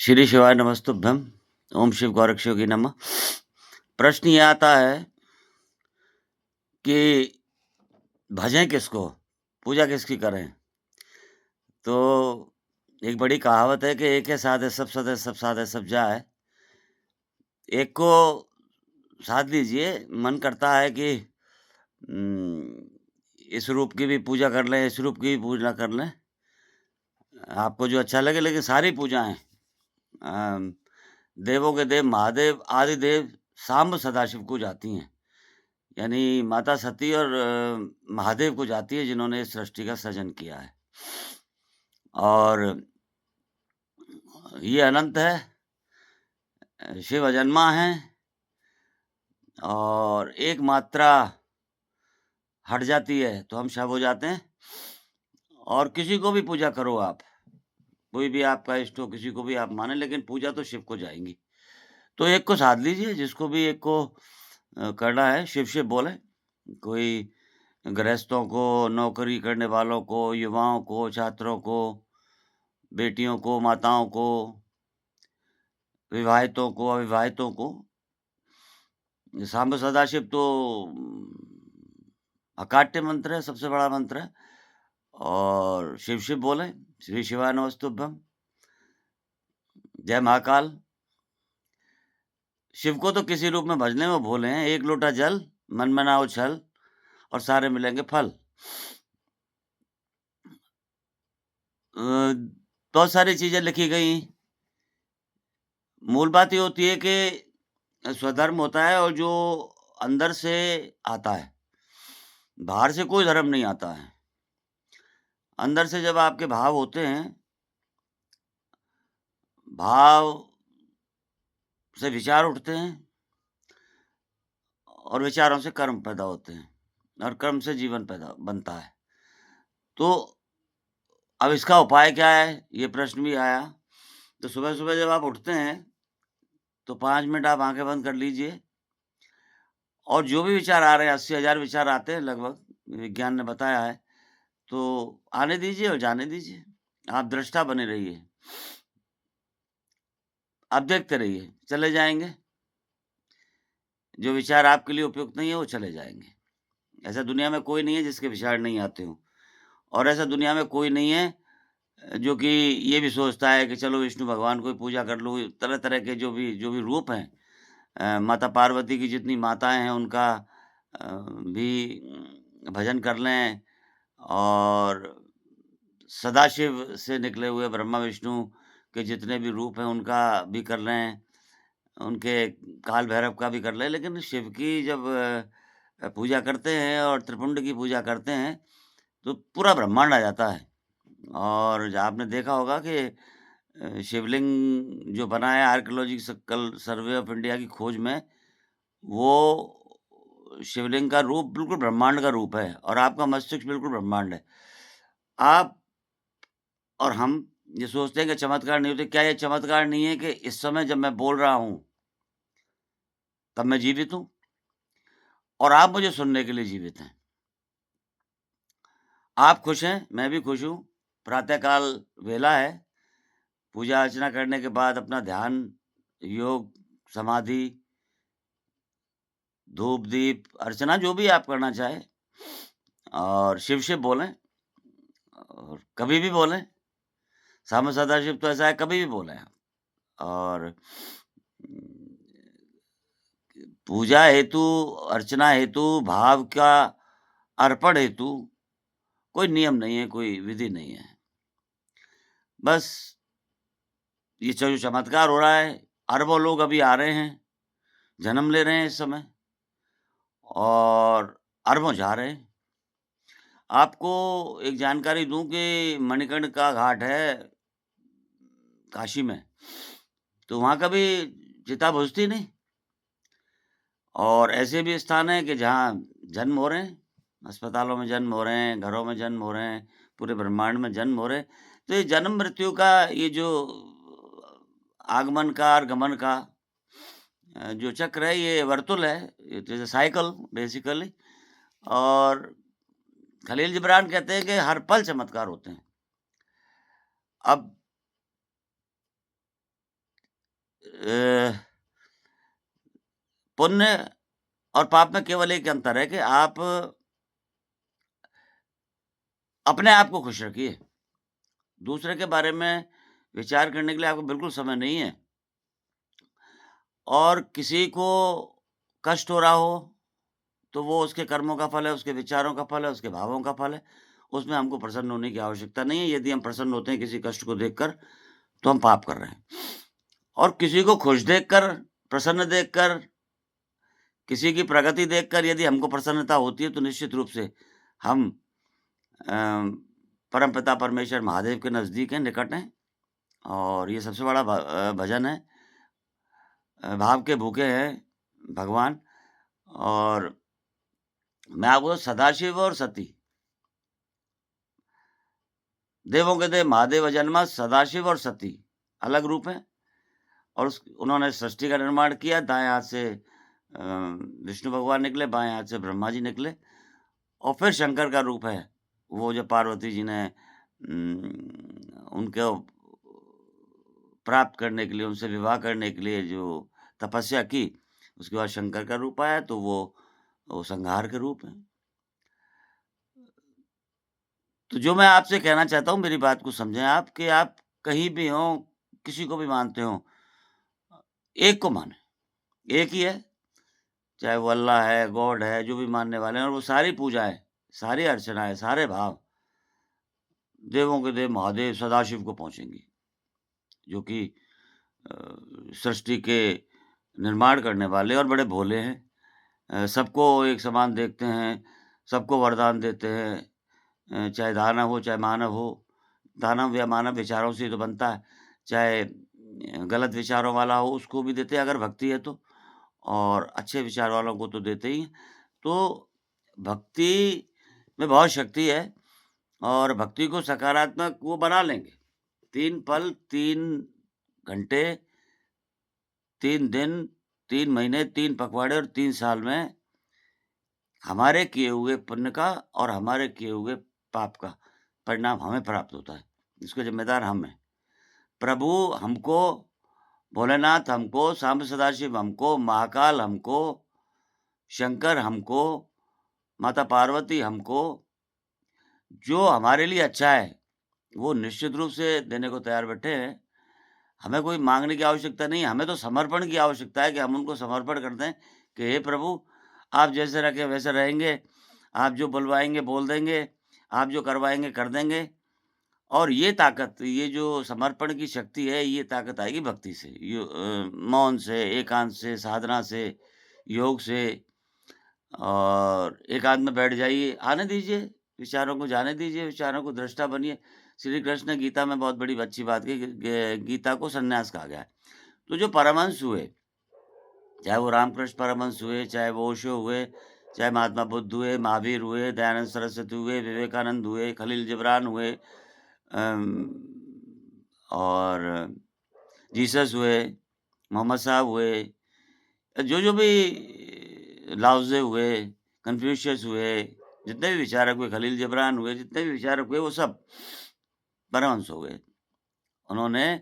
श्री शिवाय नमस्तुभ्यं। ओम शिव गौरक्षयोगी नमः। प्रश्न ये आता है कि भजें किसको? पूजा किसकी करें? तो एक बड़ी कहावत है कि एक है साधे सब सधे सब साधे सब जाए। एक को साध लीजिए, मन करता है कि इस रूप की भी पूजा कर लें, इस रूप की भी पूजा कर लें। आपको जो अच्छा लगे, लेकिन सारी पूजाएँ अ, देवों के देव महादेव, आदि देव सांब सदाशिव को जाती हैं। यानी माता सती और महादेव को जाती है, जिन्होंने इस सृष्टि का सृजन किया है। और ये अनंत है, शिव अजन्मा है और एक मात्रा हट जाती है तो हम शव हो जाते हैं। और किसी को भी पूजा करो आप, कोई भी आपका इष्ट हो, किसी को भी आप मानें, लेकिन पूजा तो शिव को जाएँगी। तो एक को साध लीजिए, जिसको भी एक को करना है, शिव-शिव बोलें। कोई गृहस्थों को, नौकरी करने वालों को, युवाओं को, छात्रों को, बेटियों को, माताओं को, विवाहितों को, अविवाहितों को। सांब सदाशिव तो अकाट्य मंत्र है, सबसे बड़ा मंत्र है। और शिव-शिव बोलें, श्री शिवाय नमस्तुभ्यं, जय महाकाल। शिव को तो किसी रूप में भजने में भोले हैं, एक लोटा जल, मन में ना हो छल और सारे मिलेंगे फल। बहुत सारी चीज़ें लिखी गई। मूल बात ये होती है कि स्वधर्म होता है और जो अंदर से आता है, बाहर से कोई धर्म नहीं आता है। अंदर से जब आपके भाव होते हैं, भाव से विचार उठते हैं और विचारों से कर्म पैदा होते हैं और कर्म से जीवन पैदा बनता है। तो अब इसका उपाय क्या है? ये प्रश्न भी आया। तो सुबह-सुबह जब आप उठते हैं, तो 5 मिनट आप आँखें बंद कर लीजिए और जो भी विचार आ रहे हैं, 80,000 विचार आते हैं लगभग, विज्ञान ने बताया है, तो आने दीजिए और जाने दीजिए। आप दृष्टा बने रहिए। आप देखते रहिए, चले जाएँगे। जो विचार आपके लिए उपयुक्त नहीं है, वो चले जाएँगे। ऐसा दुनिया में कोई नहीं है जिसके विचार नहीं आते हों। और ऐसा दुनिया में कोई नहीं है जो कि ये भी सोचता है कि चलो विष्णु भगवान को ही पूजा कर लूँ। तरह-तरह के जो भी रूप हैं, माता पार्वती की जितनी माताएँ हैं उनका भी भजन कर लें। और सदाशिव से निकले हुए ब्रह्मा विष्णु के जितने भी रूप हैं उनका भी कर लें, उनके काल भैरव का भी कर लें। लेकिन शिव की जब पूजा करते हैं और त्रिपुंड की पूजा करते हैं, तो पूरा ब्रह्मांड आ जाता है। और आपने देखा होगा कि शिवलिंग जो बना है आर्कियोलॉजिकल सर्वे ऑफ इंडिया की खोज में, वो शिवलिंग का रूप बिल्कुल ब्रह्मांड का रूप है और आपका मस्तिष्क बिल्कुल ब्रह्मांड है। आप और हम ये सोचते हैं कि चमत्कार नहीं होते। क्या ये चमत्कार नहीं है कि इस समय जब मैं बोल रहा हूँ, तब मैं जीवित हूँ और आप मुझे सुनने के लिए जीवित हैं। आप खुश हैं, मैं भी खुश हूँ। प्रातः काल वेला है। पूजा अर्चना करने के बाद अपना ध्यान, योग, समाधि, धूप, दीप, अर्चना जो भी आप करना चाहें और शिव-शिव बोलें और कभी भी बोलें। साम सदाशिव तो ऐसा है, कभी भी बोलें आप। और पूजा हेतु, अर्चना हेतु, भाव का अर्पण हेतु कोई नियम नहीं है, कोई विधि नहीं है। बस ये जो चमत्कार हो रहा है, अरबों लोग अभी आ रहे हैं, जन्म ले रहे हैं इस समय और अरबों जा रहे हैं। आपको एक जानकारी दूँ कि मणिकर्णिका घाट है काशी में, तो वहाँ कभी चिता बुझती नहीं। और ऐसे भी स्थान हैं कि जहाँ जन्म हो रहे हैं, अस्पतालों में जन्म हो रहे हैं, घरों में जन्म हो रहे हैं, पूरे ब्रह्मांड में जन्म हो रहे हैं। तो ये जन्म मृत्यु का ये जो आगमन का और गमन का जो चक्र है, ये वर्तुल है, it is a cycle basically. और खलील जिब्रान कहते हैं कि हर पल चमत्कार होते हैं। अब पुण्य और पाप में केवल एक अंतर है कि आप अपने आप को खुश रखिए। दूसरे के बारे में विचार करने के लिए आपको बिल्कुल समय नहीं है। और किसी को कष्ट हो रहा हो, तो वो उसके कर्मों का फल है, उसके विचारों का फल है, उसके भावों का फल है। उसमें हमको प्रसन्न होने की आवश्यकता नहीं है। यदि हम प्रसन्न होते हैं किसी कष्ट को देखकर, तो हम पाप कर रहे हैं। और किसी को खुश देखकर, प्रसन्न देखकर, किसी की प्रगति देखकर यदि हमको प्रसन्नता होती है, तो निश्चित रूप से हम अ, परमपिता परमेश्वर महादेव के नज़दीक हैं, निकट हैं। और ये सबसे बड़ा भजन है। भाव के भूखे हैं भगवान। और मैं आपको सदाशिव और सती, देवों के देव महादेव अजन्मा, सदाशिव और सती अलग रूप हैं। और उन्होंने सृष्टि का निर्माण किया। दाएँ हाथ से विष्णु भगवान निकले, बाएँ हाथ से ब्रह्मा जी निकले। और फिर शंकर का रूप है, वो जो पार्वती जी ने उनको प्राप्त करने के लिए, उनसे विवाह करने के लिए जो तपस्या की, उसके बाद शंकर का रूप आया, तो वो संहार के रूप हैं। तो जो मैं आपसे कहना चाहता हूँ, मेरी बात को समझें आप, कि आप कहीं भी हों, किसी को भी मानते हों, एक को मानें, एक ही है। चाहे वो अल्लाह है, गॉड है, जो भी मानने वाले हैं, और वो सारी पूजाएँ, सारी अर्चनाएँ, सारे भाव देवों के देव महादेव सदाशिव को पहुँचेंगी, जो कि अ, सृष्टि के निर्माण करने वाले और बड़े भोले हैं। सबको एक समान देखते हैं, सबको वरदान देते हैं। चाहे दानव हो, चाहे मानव हो। दानव या मानव विचारों से ही तो बनता है। चाहे गलत विचारों वाला हो, उसको भी देते हैं अगर भक्ति है तो, और अच्छे विचार वालों को तो देते ही हैं। तो भक्ति में बहुत शक्ति है, और भक्ति को सकारात्मक वो बना लेंगे। 3 पल, 3 घंटे, 3 दिन, 3 महीने, 3 पखवाड़े और 3 साल में हमारे किए हुए पुण्य का और हमारे किए हुए पाप का परिणाम हमें प्राप्त होता है। इसके ज़िम्मेदार हम हैं। प्रभु हमको, भोलेनाथ हमको, सांब सदाशिव हमको, महाकाल हमको, शंकर हमको, माता पार्वती हमको, जो हमारे लिए अच्छा है, वो निश्चित रूप से देने को तैयार बैठे हैं। हमें कोई माँगने की आवश्यकता नहीं है, हमें तो समर्पण की आवश्यकता है कि हम उनको समर्पण कर दें कि हे प्रभु, आप जैसे रखें वैसे रहेंगे, आप जो बुलवाएँगे बोल देंगे, आप जो करवाएँगे कर देंगे। और ये ताकत, ये जो समर्पण की शक्ति है, ये ताकत आएगी भक्ति से, मौन से, एकांत से, साधना से, योग से। और एकांत में बैठ जाइए, आने दीजिए, विचारों को जाने दीजिए, विचारों को दृष्टा बनिए। श्री कृष्ण ने गीता में बहुत बड़ी अच्छी बात कही कि गीता को सन्यास कहा गया है। तो जो परमहंस हुए, चाहे वो रामकृष्ण परमहंस हुए, चाहे वो ओशो हुए, चाहे महात्मा बुद्ध हुए, महावीर हुए, दयानंद सरस्वती हुए, विवेकानंद हुए, खलील जिब्रान हुए, और जीसस हुए, मोहम्मद साहब हुए, जो भी लाओ त्से हुए, कन्फ्यूशियस हुए, जितने भी विचारक हुए, खलील जिब्रान हुए, जितने भी विचारक हुए, वो सब परमहंस हो गए। उन्होंने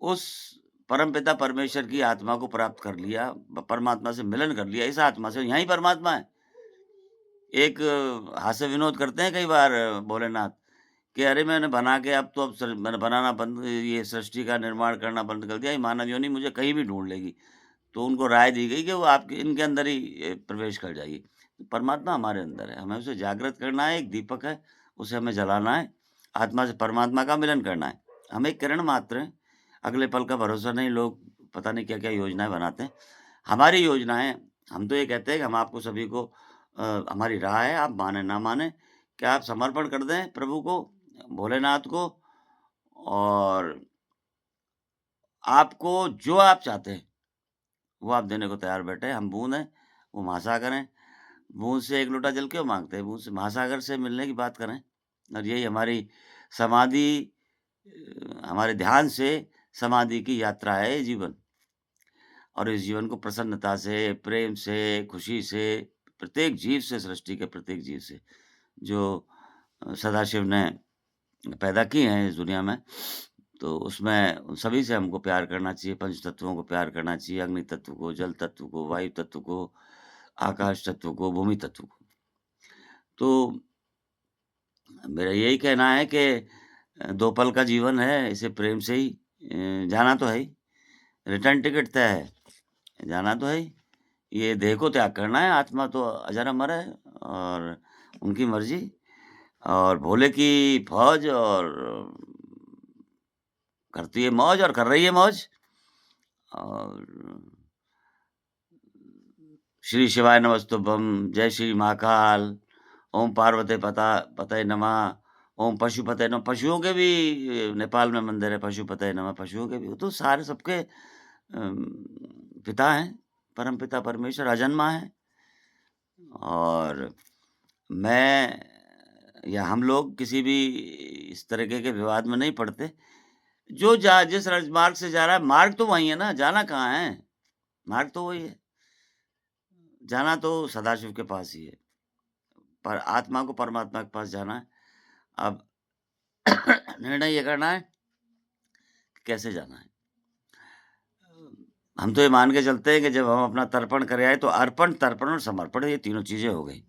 उस परमपिता परमेश्वर की आत्मा को प्राप्त कर लिया, परमात्मा से मिलन कर लिया। इस आत्मा से, यहीं परमात्मा है। एक हास्य विनोद करते हैं कई बार भोलेनाथ, कि अरे मैंने बना के अब मैंने बनाना बंद, ये सृष्टि का निर्माण करना बंद कर दिया, ये मानव योनि मुझे कहीं भी ढूँढ लेगी। तो उनको राय दी गई कि वो आपके इनके अंदर ही प्रवेश कर जाइए। तो परमात्मा हमारे अंदर है, हमें उसे जागृत करना है, एक दीपक है, उसे हमें जलाना है, आत्मा से परमात्मा का मिलन करना है। हम एक किरण मात्र हैं, अगले पल का भरोसा नहीं, लोग पता नहीं क्या-क्या योजनाएँ बनाते हैं। हमारी योजनाएँ, हम तो ये कहते हैं कि हम आपको सभी को हमारी राह है, आप माने ना माने, कि आप समर्पण कर दें प्रभु को, भोलेनाथ को, और आपको जो आप चाहते हैं, वो आप देने को तैयार बैठे हैं। हम बूँद हैं, वो महासागर हैं। बूँद से 1 लोटा जल क्यों माँगते हैं? बूँद से महासागर से मिलने की बात करें। और यही हमारी समाधि, हमारे ध्यान से समाधि की यात्रा है ये जीवन। और इस जीवन को प्रसन्नता से, प्रेम से, खुशी से, प्रत्येक जीव से, सृष्टि के प्रत्येक जीव से, जो सदाशिव ने पैदा किए हैं इस दुनिया में, तो उसमें उन सभी से हमको प्यार करना चाहिए, पंच तत्वों को प्यार करना चाहिए, अग्नि तत्व को, जल तत्व को, वायु तत्व को, आकाश तत्व को, भूमि तत्व को। तो मेरा यही कहना है कि 2 पल का जीवन है, इसे प्रेम से ही जाना तो है ही, रिटर्न टिकट तय है, जाना तो है ही। ये देह को त्याग करना है, आत्मा तो अजर अमर है और उनकी मर्ज़ी और भोले की फौज और करती है मौज और कर रही है मौज और श्री शिवाय नमस्तुभ्यं, जय श्री महाकाल, ओम पार्वती पतये नमः, ओम पशुपतये नमः। पशुओं के भी नेपाल में मंदिर है, पशुपतये नमः, पशुओं के भी। वो तो सारे सबके पिता हैं, परमपिता परमेश्वर अजन्मा है और मैं या हम लोग किसी भी इस तरीके के विवाद में नहीं पड़ते। जो जिस मार्ग से जा रहा है, मार्ग तो वही है ना, जाना कहाँ है? मार्ग तो वही है। जाना तो सदाशिव के पास ही है, पर आत्मा को परमात्मा के पास जाना है। अब निर्णय ये करना है कि कैसे जाना है। हम तो ये मान के चलते हैं कि जब हम अपना तर्पण कर आए तो अर्पण, तर्पण और समर्पण ये तीनों चीज़ें हो गई।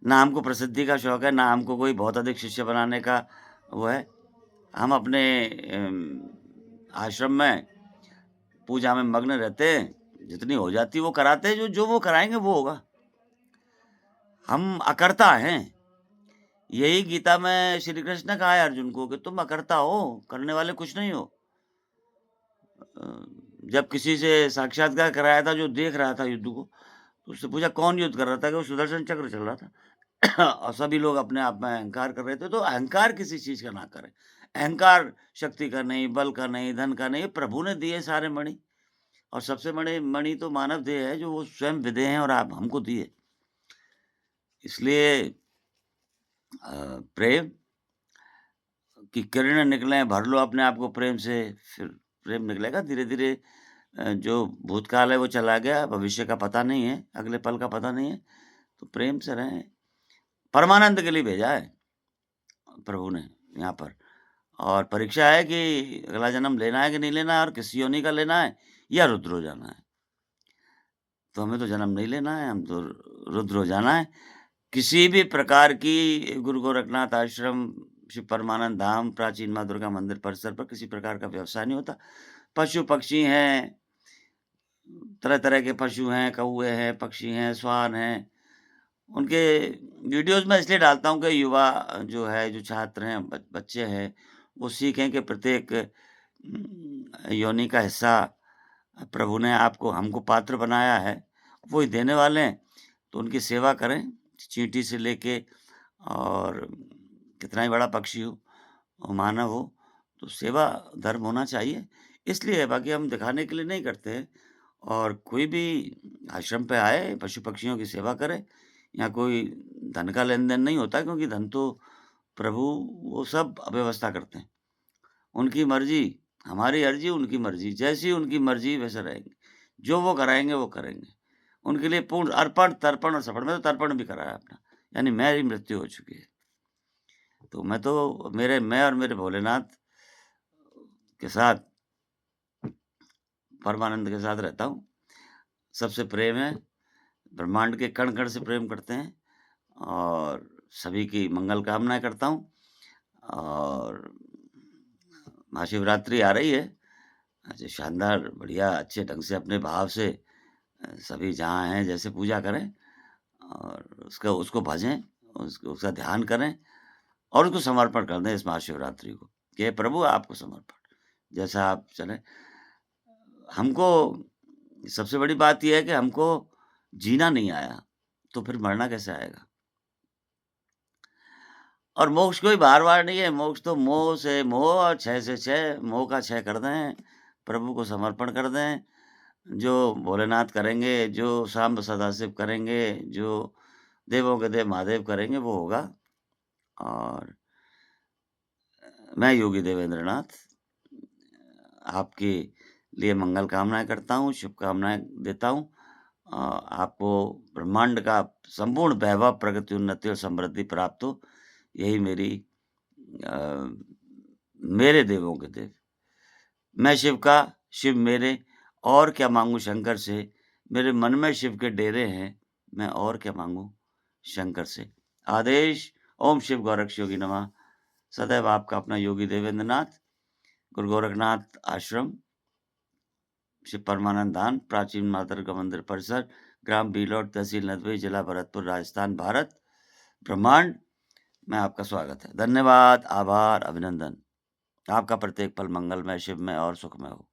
ना हमको प्रसिद्धि का शौक है, ना हमको कोई बहुत अधिक शिष्य बनाने का वो है। हम अपने आश्रम में पूजा में मग्न रहते हैं, जितनी हो जाती है वो कराते हैं, जो वो कराएँगे वो होगा। हम अकर्ता हैं। यही गीता में श्री कृष्ण ने कहा है अर्जुन को कि तुम अकर्ता हो, करने वाले कुछ नहीं हो। जब किसी से साक्षात्कार कराया था जो देख रहा था युद्ध को, तो उससे पूछा कौन युद्ध कर रहा था? कि वो सुदर्शन चक्र चल रहा था। और सभी लोग अपने आप में अहंकार कर रहे थे, तो अहंकार किसी चीज़ का ना करें। अहंकार शक्ति का नहीं, बल का नहीं, धन का नहीं, प्रभु ने दिए सारे मणि और सबसे बड़े मणि तो मानव देह है जो वो स्वयं विदे हैं और आप हमको दिए। इसलिए प्रेम की किरणें निकलें, भर लो अपने आप को प्रेम से, फिर प्रेम निकलेगा धीरे-धीरे। जो भूतकाल है वो चला गया, भविष्य का पता नहीं है, अगले पल का पता नहीं है, तो प्रेम से रहें। परमानंद के लिए भेजा है प्रभु ने यहाँ पर और परीक्षा है कि अगला जन्म लेना है कि नहीं लेना है और किस योनि का लेना है या रुद्र हो जाना है। तो हमें तो जन्म नहीं लेना है, हम तो रुद्र हो जाना है। किसी भी प्रकार की गुरु गोरखनाथ आश्रम, शिव परमानंद धाम, प्राचीन माँ दुर्गा मंदिर परिसर पर किसी प्रकार का व्यवसाय नहीं होता। पशु-पक्षी हैं, तरह-तरह के पशु हैं, कौवे हैं, पक्षी हैं, श्वान हैं। उनके वीडियोज़ मैं इसलिए डालता हूँ कि युवा जो है, जो छात्र हैं, बच्चे हैं, वो सीखें कि प्रत्येक योनि का हिस्सा प्रभु ने आपको हमको पात्र बनाया है, वो ही देने वाले हैं, तो उनकी सेवा करें, चींटी से लेके और कितना ही बड़ा पक्षी हो और मानव हो, तो सेवा धर्म होना चाहिए। इसलिए है, बाकी हम दिखाने के लिए नहीं करते हैं और कोई भी आश्रम पे आए, पशु-पक्षियों की सेवा करे, यहाँ कोई धन का लेन-देन नहीं होता क्योंकि धन तो प्रभु वो सब व्यवस्था करते हैं। उनकी मर्ज़ी, हमारी अर्ज़ी, उनकी मर्ज़ी, जैसी उनकी मर्ज़ी वैसे रहेंगे। जो वो कराएँगे, वो करेंगे। उनके लिए पूर्ण अर्पण, तर्पण और समर्पण। मैं तो तर्पण भी कराया अपना, यानी मेरी मृत्यु हो चुकी है। तो मैं और मेरे भोलेनाथ के साथ, परमानंद के साथ रहता हूँ। सबसे प्रेम है, ब्रह्मांड के कण-कण से प्रेम करते हैं और सभी की मंगल कामनाएँ करता हूँ और महाशिवरात्रि आ रही है। अच्छा शानदार, बढ़िया, अच्छे ढंग से अपने भाव से सभी जहाँ हैं जैसे पूजा करें और उसको उसको भजें, उसका ध्यान करें और उसको समर्पण कर दें इस महाशिवरात्रि को कि हे प्रभु आपको समर्पण, जैसा आप चलें। हमको सबसे बड़ी बात ये है कि हमको जीना नहीं आया, तो फिर मरना कैसे आएगा? और मोक्ष कोई बार-बार नहीं है, मोक्ष तो मोह से मोह और क्षय से क्षय, मोह का क्षय कर दें, प्रभु को समर्पण कर दें। जो भोलेनाथ करेंगे, जो सांब सदाशिव करेंगे, जो देवों के देव महादेव करेंगे वो होगा और मैं योगी देवेंद्र नाथ आपके लिए मंगल कामनाएँ करता हूँ, शुभकामनाएँ देता हूँ। आपको ब्रह्मांड का संपूर्ण वैभव, प्रगति, उन्नति और समृद्धि प्राप्त हो, यही मेरी अ, मेरे देवों के देव मैं शिव का, शिव मेरे, और क्या माँगूँ शंकर से, मेरे मन में शिव के डेरे हैं, मैं और क्या माँगूँ शंकर से। आदेश, ओम शिव गोरक्ष योगी नमः। सदैव आपका अपना योगी देवेंद्र नाथ, गुरु गोरखनाथ आश्रम, श्री परमानंद धाम, प्राचीन माता दुर्गा मंदिर परिसर, ग्राम बीलोट, तहसील नदबई, जिला भरतपुर, राजस्थान, भारत, ब्रह्मांड में आपका स्वागत है। धन्यवाद, आभार, अभिनंदन। आपका प्रत्येक पल मंगलमय, शिवमय और सुखमय हो।